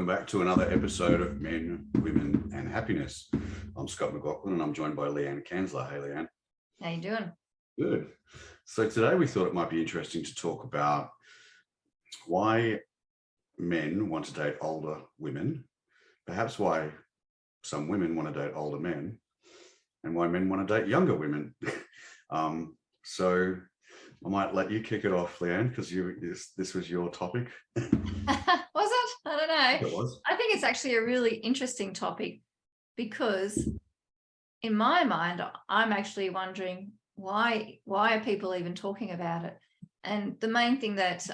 back to another episode of Men, Women and Happiness. I'm Scott McLaughlin and I'm joined by Leanne Kansler. Hey, Leanne. How you doing? Good. So today we thought it might be interesting to talk about why men want to date older women, perhaps why some women want to date older men, and why men want to date younger women. So I might let you kick it off, Leanne, because this was your topic. Was it? I don't know. It was. I think it's actually a really interesting topic because in my mind, I'm actually wondering why are people even talking about it? And the main thing that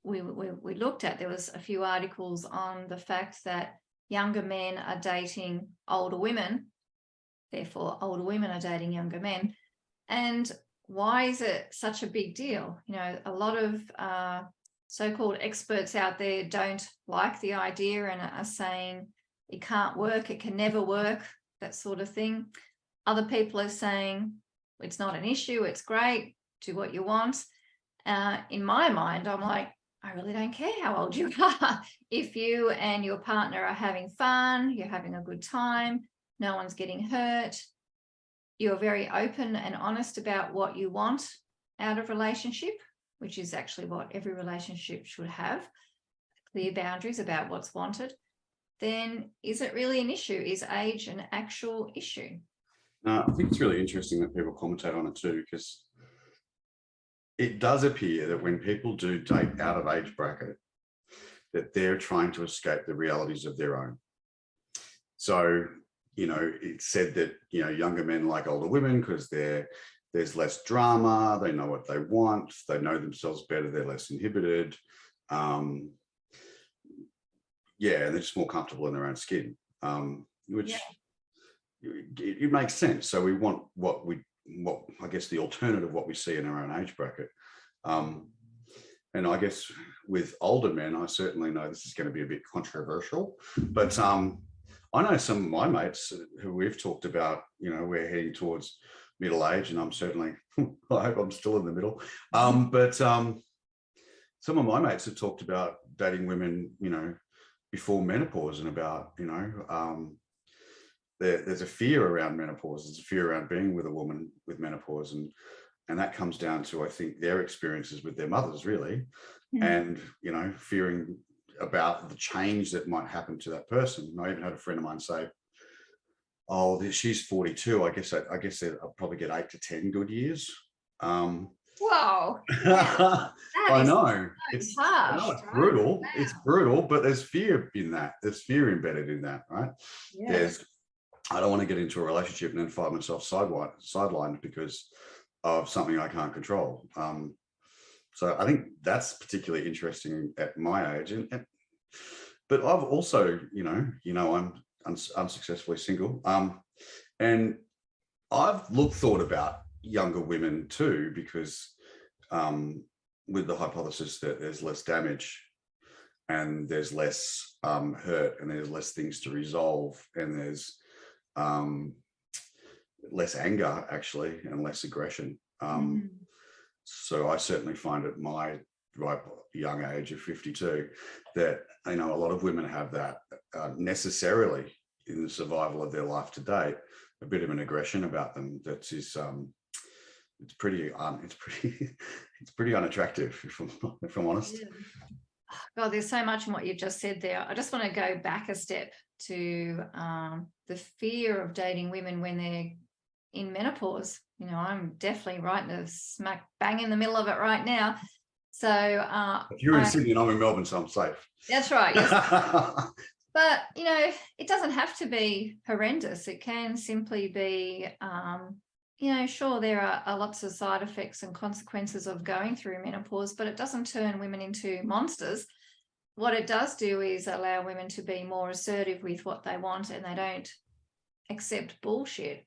we looked at, there was a few articles on the fact that younger men are dating older women, therefore older women are dating younger men. And why is it such a big deal? You know, a lot of so-called experts out there don't like the idea and are saying it can't work, it can never work, that sort of thing. Other people are saying it's not an issue, it's great, do what you want. In my mind, I'm like, I really don't care how old you are. If you and your partner are having fun, you're having a good time, no one's getting hurt, you're very open and honest about what you want out of relationship, which is actually what every relationship should have, clear boundaries about what's wanted, then is it really an issue? Is age an actual issue? I think it's really interesting that people commentate on it too, because it does appear that when people do date out of age bracket, that they're trying to escape the realities of their own. So, you know, it's said that, you know, younger men like older women because there's less drama, they know what they want, they know themselves better, they're less inhibited. And they're just more comfortable in their own skin, which it makes sense. So we want what I guess the alternative, what we see in our own age bracket. And I guess with older men, I certainly know this is going to be a bit controversial, but I know some of my mates who we've talked about, you know, we're heading towards middle age, and I'm certainly, I hope I'm still in the middle. But some of my mates have talked about dating women, you know, before menopause, and about, you know, there's a fear around menopause. There's a fear around being with a woman with menopause, and that comes down to, I think, their experiences with their mothers, really, and, you know, fearing about the change that might happen to that person. I even had a friend of mine say, "Oh, she's 42. I guess I'll probably get 8 to 10 good years." Wow. I know. It's harsh. I know it's brutal. Wow. It's brutal, but there's fear in that. There's fear embedded in that, right? Yeah. I don't want to get into a relationship and then find myself sidelined because of something I can't control. So I think that's particularly interesting at my age. But I've also, you know, I'm unsuccessfully single. And I've thought about younger women too, because with the hypothesis that there's less damage and there's less hurt and there's less things to resolve and there's less anger actually and less aggression. So I certainly find at my ripe young age of 52 that, you know, a lot of women have that necessarily in the survival of their life to date, a bit of an aggression about them that is it's pretty unattractive, if I'm honest. Yeah. God, there's so much in what you've just said there. I just want to go back a step to the fear of dating women when they're in menopause. You know, I'm definitely right in the smack bang in the middle of it right now. So if you're in Sydney and I'm in Melbourne, so I'm safe. That's right. Yes. But, you know, it doesn't have to be horrendous. It can simply be, you know, sure, there are lots of side effects and consequences of going through menopause, but it doesn't turn women into monsters. What it does do is allow women to be more assertive with what they want, and they don't accept bullshit.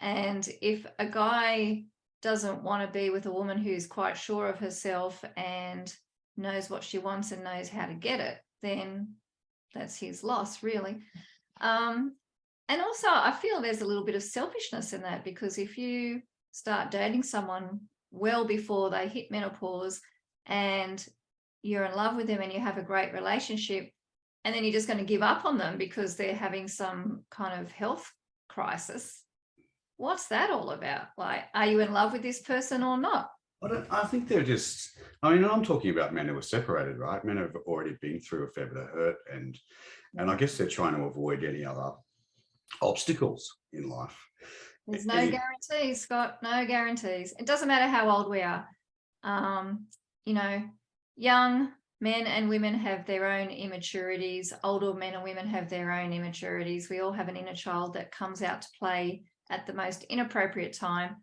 And if a guy doesn't want to be with a woman who's quite sure of herself and knows what she wants and knows how to get it, then that's his loss, really. And also, I feel there's a little bit of selfishness in that, because if you start dating someone well before they hit menopause and you're in love with them and you have a great relationship, and then you're just going to give up on them because they're having some kind of health crisis. What's that all about? Like, are you in love with this person or not? I think they're just, I mean, I'm talking about men who are separated, right? Men have already been through a fair bit of hurt, and I guess they're trying to avoid any other obstacles in life. There's no guarantees, Scott, no guarantees. It doesn't matter how old we are. You know, young men and women have their own immaturities. Older men and women have their own immaturities. We all have an inner child that comes out to play at the most inappropriate time.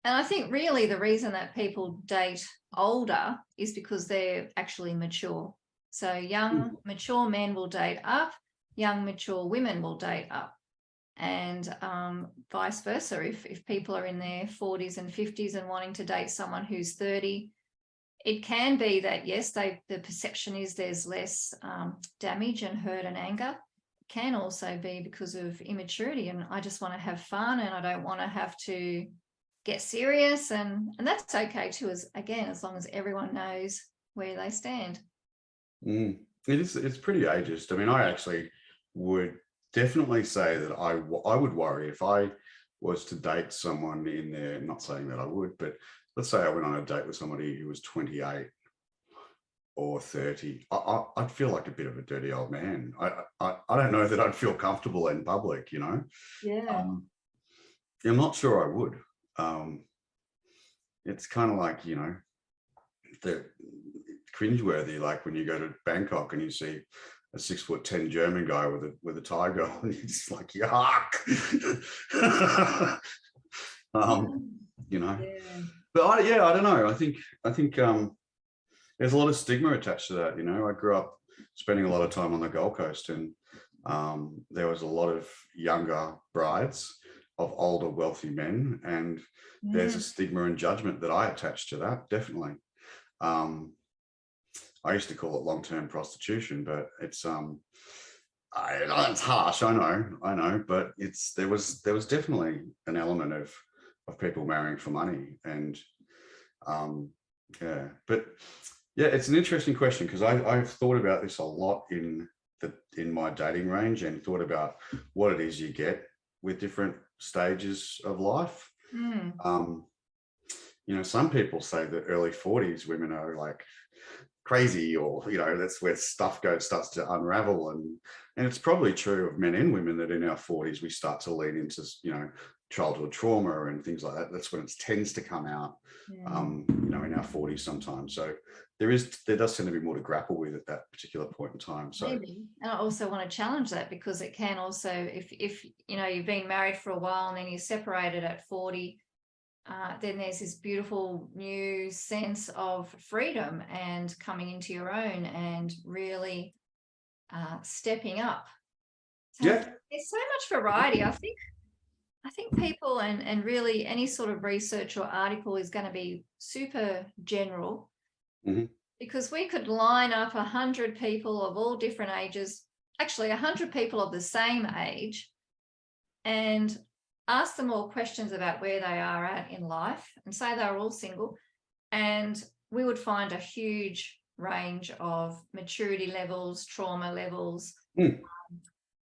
And I think really the reason that people date older is because they're actually mature. So young, mature men will date up, young, mature women will date up. And vice versa, if people are in their 40s and 50s and wanting to date someone who's 30, it can be that, yes, the perception is there's less damage and hurt and anger. It can also be because of immaturity, and I just want to have fun and I don't want to have to get serious, and that's okay too, as long as everyone knows where they stand. It's pretty ageist. I mean, I actually would definitely say that I would worry if I was to date someone in there, not saying that I would, but let's say I went on a date with somebody who was 28 or 30, I'd feel like a bit of a dirty old man. I don't know that I'd feel comfortable in public, you know? Yeah. I'm not sure I would. It's kind of like, you know, the cringeworthy, like when you go to Bangkok and you see a 6'10" German guy with a tiger, and it's like, yuck. You know. Yeah. But I don't know. I think there's a lot of stigma attached to that. You know, I grew up spending a lot of time on the Gold Coast, and there was a lot of younger brides of older wealthy men, and there's a stigma and judgment that I attach to that, definitely. I used to call it long-term prostitution, but it's it's harsh, I know, but there was definitely an element of people marrying for money, and it's an interesting question, because I've thought about this a lot in my dating range, and thought about what it is you get with different stages of life. You know, some people say that early 40s women are like crazy, or, you know, that's where stuff starts to unravel, and it's probably true of men and women that in our 40s we start to lean into, you know, childhood trauma and things like that. That's when it tends to come out, you know, in our 40s sometimes. So there does tend to be more to grapple with at that particular point in time. So maybe. And I also want to challenge that, because it can also, if you know, you've been married for a while and then you're separated at 40, then there's this beautiful new sense of freedom and coming into your own and really stepping up. So there's so much variety. I think people and really any sort of research or article is going to be super general, because we could line up 100 people of all different ages, actually 100 people of the same age, and ask them all questions about where they are at in life, and say they're all single, and we would find a huge range of maturity levels, trauma levels,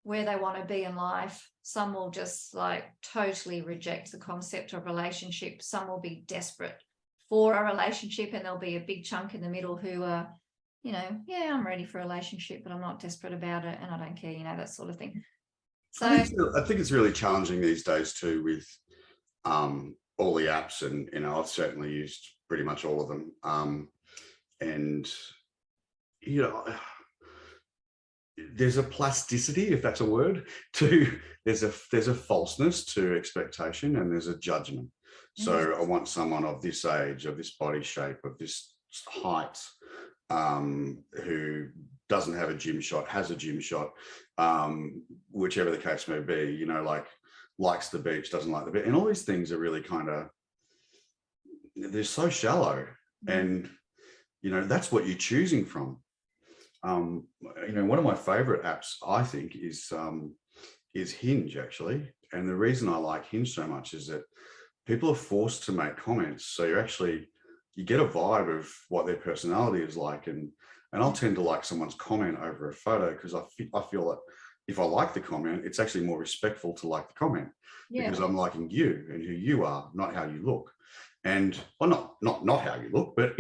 where they want to be in life. Some will just like totally reject the concept of relationship. Some will be desperate for a relationship, and there'll be a big chunk in the middle who are, you know, yeah, I'm ready for a relationship, but I'm not desperate about it, and I don't care, you know, that sort of thing. So I think it's really challenging these days too, with all the apps, and, you know, I've certainly used pretty much all of them, and, you know, there's a plasticity, if that's a word, there's a falseness to expectation, and there's a judgment. So I want someone of this age, of this body shape, of this height, who doesn't have a gym shot, has a gym shot, whichever the case may be, you know, like likes the beach, doesn't like the beach, and all these things are really kind of, they're so shallow, and, you know, that's what you're choosing from. You know, one of my favorite apps, I think, is Hinge, actually. And the reason I like Hinge so much is that people are forced to make comments. So you get a vibe of what their personality is like. And And I'll tend to like someone's comment over a photo because I feel that if I like the comment, it's actually more respectful to like the comment because I'm liking you and who you are, not how you look. And well, not how you look, but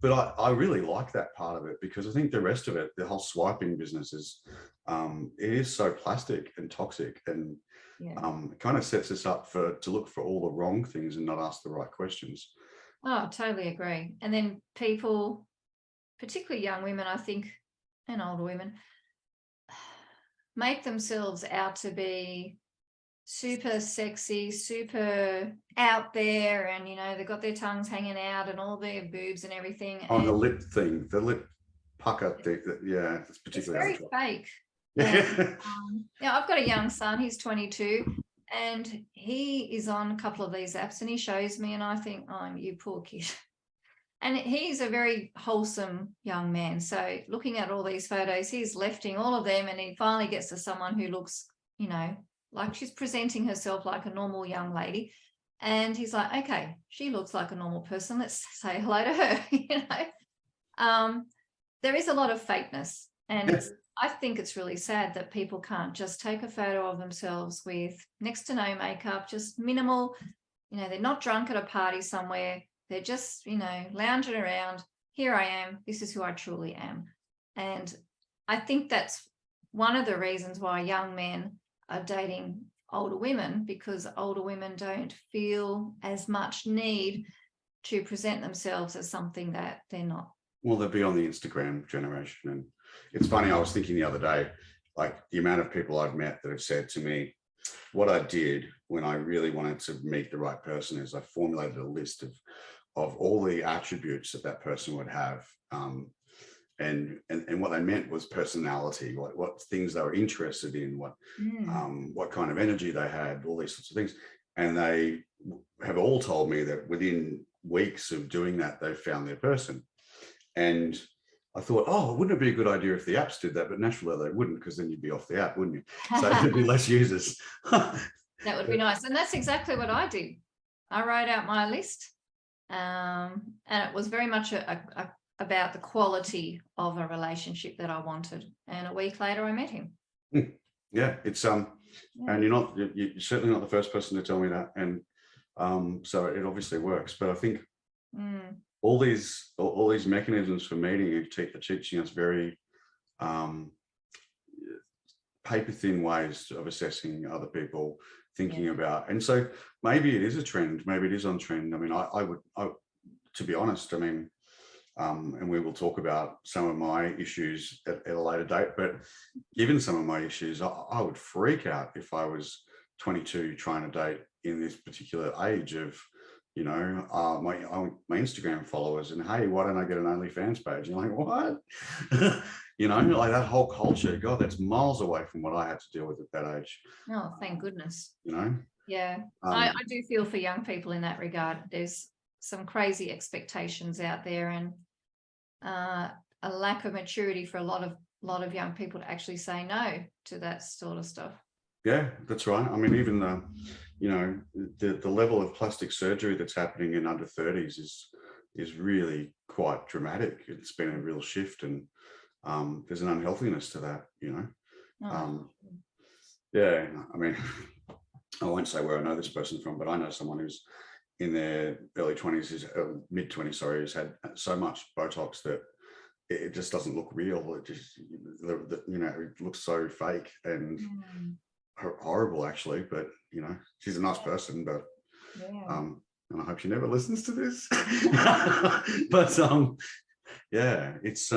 but I really like that part of it because I think the rest of it, the whole swiping business is it is so plastic and toxic, and it kind of sets us up to look for all the wrong things and not ask the right questions. Oh, totally agree. And then people, particularly young women, I think, and older women, make themselves out to be super sexy, super out there, and they've got their tongues hanging out and all their boobs and everything. On the lip thing, the lip pucker thing, it's particularly very fake. Yeah. I've got a young son, he's 22, and he is on a couple of these apps and he shows me and I think, oh, you poor kid. And he's a very wholesome young man. So looking at all these photos, he's lefting all of them and he finally gets to someone who looks, like she's presenting herself like a normal young lady. And he's like, okay, she looks like a normal person. Let's say hello to her. There is a lot of fakeness. And I think it's really sad that people can't just take a photo of themselves with next to no makeup, just minimal, they're not drunk at a party somewhere. They're just, lounging around. Here I am. This is who I truly am. And I think that's one of the reasons why young men are dating older women, because older women don't feel as much need to present themselves as something that they're not. Well, they'll be on the Instagram generation. And it's funny, I was thinking the other day, like the amount of people I've met that have said to me, what I did when I really wanted to meet the right person is I formulated a list of all the attributes that person would have. And what they meant was personality, what things they were interested in, what kind of energy they had, all these sorts of things. And they have all told me that within weeks of doing that, they found their person. And I thought, oh, wouldn't it be a good idea if the apps did that? But naturally they wouldn't, because then you'd be off the app, wouldn't you? So there'd be less users. That would be nice. And that's exactly what I did. I wrote out my list. And it was very much about the quality of a relationship that I wanted. And a week later, I met him. Yeah, it's and you're certainly not the first person to tell me that, and so it obviously works. But I think all these mechanisms for meeting are teaching us very paper thin ways of assessing other people, thinking about, and so maybe it is a trend, maybe it is on trend. I mean, I would, to be honest, I mean, and we will talk about some of my issues at a later date, but given some of my issues, I would freak out if I was 22 trying to date in this particular age of, my Instagram followers, and hey, why don't I get an OnlyFans page? And you're like, what? Like that whole culture, God, that's miles away from what I had to deal with at that age. Oh, thank goodness. Yeah. I do feel for young people in that regard. There's some crazy expectations out there, and a lack of maturity for a lot of young people to actually say no to that sort of stuff. Yeah, that's right. I mean, even the level of plastic surgery that's happening in under 30s is really quite dramatic. It's been a real shift, and there's an unhealthiness to that, Yeah, I mean, I won't say where I know this person from, but I know someone who's in their early 20s, mid 20s, sorry, has had so much Botox that it just doesn't look real. It just, it looks so fake and horrible, actually. But she's a nice person, but and I hope she never listens to this. But yeah, it's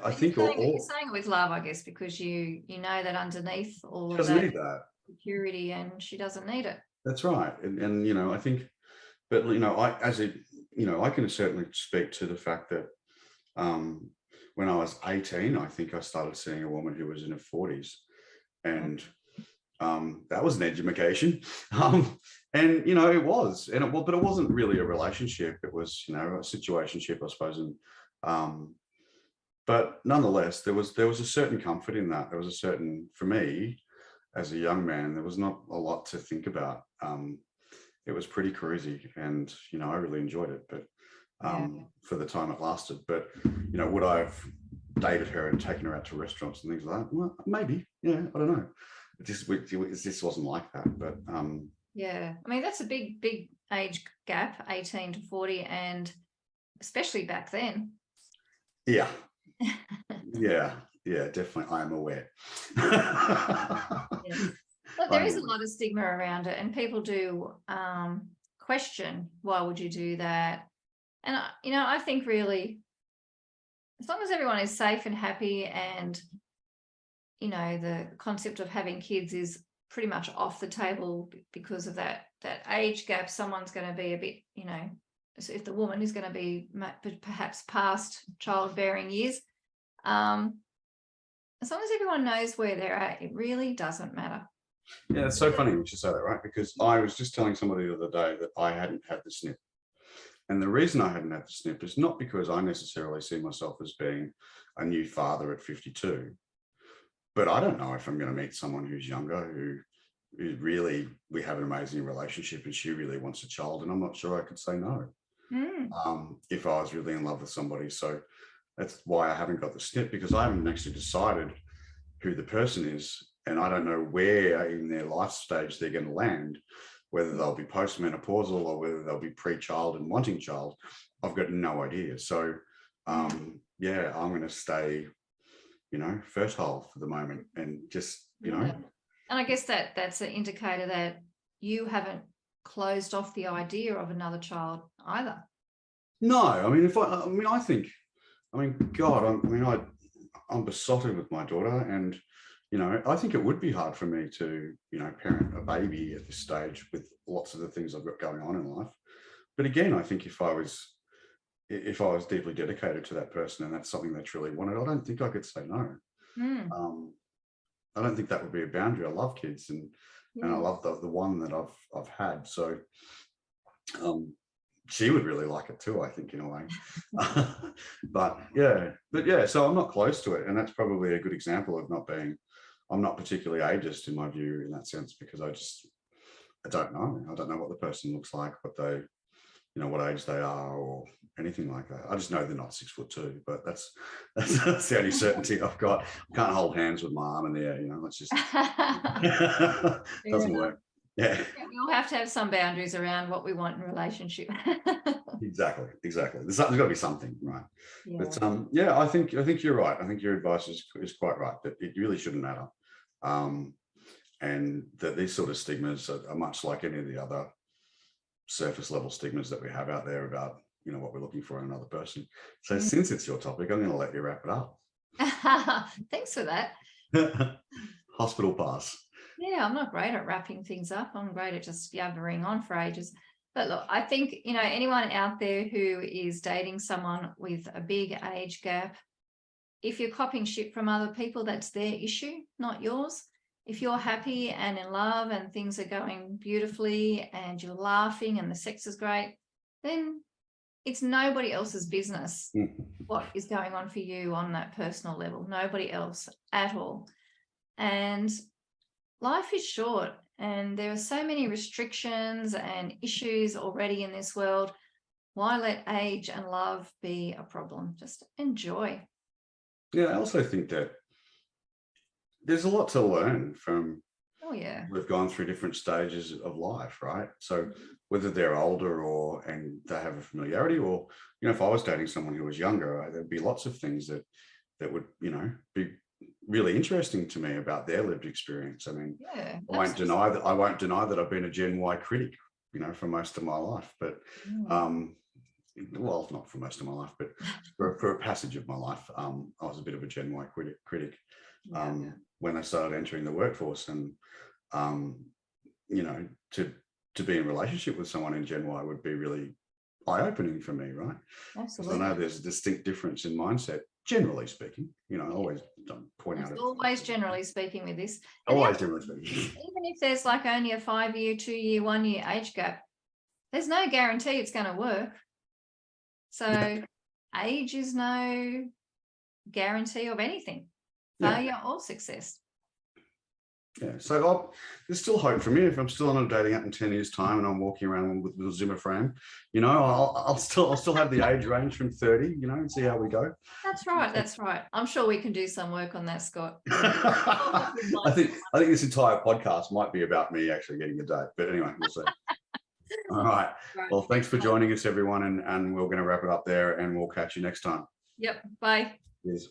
I think you're saying it with love, I guess, because you know that underneath all of doesn't need that security, and she doesn't need it. That's right. And I think, but I can certainly speak to the fact that when I was 18, I think I started seeing a woman who was in her 40s, and that was an education. And it was, but it wasn't really a relationship. It was a situationship, I suppose. And but nonetheless, there was a certain comfort in that. There was a certain, for me as a young man, there was not a lot to think about. It was pretty cruisy, and I really enjoyed it. But for the time it lasted. But, you know, would I have dated her and taken her out to restaurants and things like that? Well, maybe. Yeah, I don't know. It just wasn't like that. But yeah, I mean, that's a big age gap, 18 to 40, and especially back then. Yeah. Yeah, definitely. I am aware. Yes. But there is a lot of stigma around it, and people do question, why would you do that? And, you know, I think really, as long as everyone is safe and happy, and, you know, the concept of having kids is pretty much off the table because of that age gap. Someone's going to be a bit, you know, if the woman is going to be perhaps past childbearing years, as long as everyone knows where they're at, it really doesn't matter. Yeah, it's so funny you should say that, right? Because I was just telling somebody the other day that I hadn't had the snip. And the reason I hadn't had the snip is not because I necessarily see myself as being a new father at 52, but I don't know if I'm going to meet someone who's younger, who really, we have an amazing relationship and she really wants a child, and I'm not sure I could say no if I was really in love with somebody. So that's why I haven't got the snip, because I haven't actually decided who the person is, and I don't know where in their life stage they're going to land, whether they'll be postmenopausal or whether they'll be pre-child and wanting child. I've got no idea. So yeah, I'm going to stay, you know, fertile for the moment, and just, you know. And I guess that's an indicator that you haven't closed off the idea of another child either. No, I mean, God, I'm besotted with my daughter, and, you know, I think it would be hard for me to, you know, parent a baby at this stage with lots of the things I've got going on in life. But again, I think if I was deeply dedicated to that person and that's something they truly wanted, I don't think I could say no. I don't think that would be a boundary. I love kids, and I love the one that I've had. So she would really like it too, I think, in a way. but yeah, so I'm not close to it, and that's probably a good example of I'm not particularly ageist in my view in that sense, because I don't know. I don't know what the person looks like, what they, you know, what age they are, or anything like that. I just know they're not 6'2", but that's the only certainty I've got. I can't hold hands with my arm in the air, you know. It's just doesn't work. Yeah, we all have to have some boundaries around what we want in a relationship. Exactly. There's got to be something, right? Yeah. But yeah, I think you're right. I think your advice is quite right, that it really shouldn't matter, and that these sort of stigmas are much like any of the other surface level stigmas that we have out there about, you know, what we're looking for in another person. So since it's your topic, I'm going to let you wrap it up. Thanks for that. Hospital pass. Yeah, I'm not great at wrapping things up. I'm great at just yabbering on for ages. But look, I think, you know, anyone out there who is dating someone with a big age gap, if you're copying shit from other people, that's their issue, not yours. If you're happy and in love and things are going beautifully and you're laughing and the sex is great, then it's nobody else's business what is going on for you on that personal level. Nobody else at all. And life is short, and there are so many restrictions and issues already in this world. Why let age and love be a problem? Just enjoy. Yeah, I also think that there's a lot to learn from. Oh yeah, we've gone through different stages of life, right? So whether they're older and they have a familiarity, or, you know, if I was dating someone who was younger, there'd be lots of things that would, you know, be really interesting to me about their lived experience. I mean, I won't deny that I've been a Gen Y critic, you know, for most of my life, but well, not for most of my life, but for a passage of my life, I was a bit of a Gen Y critic when I started entering the workforce, and you know, to be in a relationship with someone in Gen Y would be really eye-opening for me, right? Absolutely. I know there's a distinct difference in mindset, generally speaking. You know, I always point out. Always generally speaking with this. Always generally speaking. Even if there's like only a 5-year, 2-year, 1-year age gap, there's no guarantee it's going to work. So age is no guarantee of anything, failure or success. Yeah, so there's still hope for me. If I'm still on a dating app in 10 years' time and I'm walking around with a Zimmer frame, you know, I'll still have the age range from 30, you know, and see how we go. That's right. That's right. I'm sure we can do some work on that, Scott. I think this entire podcast might be about me actually getting a date, but anyway, we'll see. All right. Well, thanks for joining us, everyone, and we're going to wrap it up there, and we'll catch you next time. Yep. Bye. Cheers.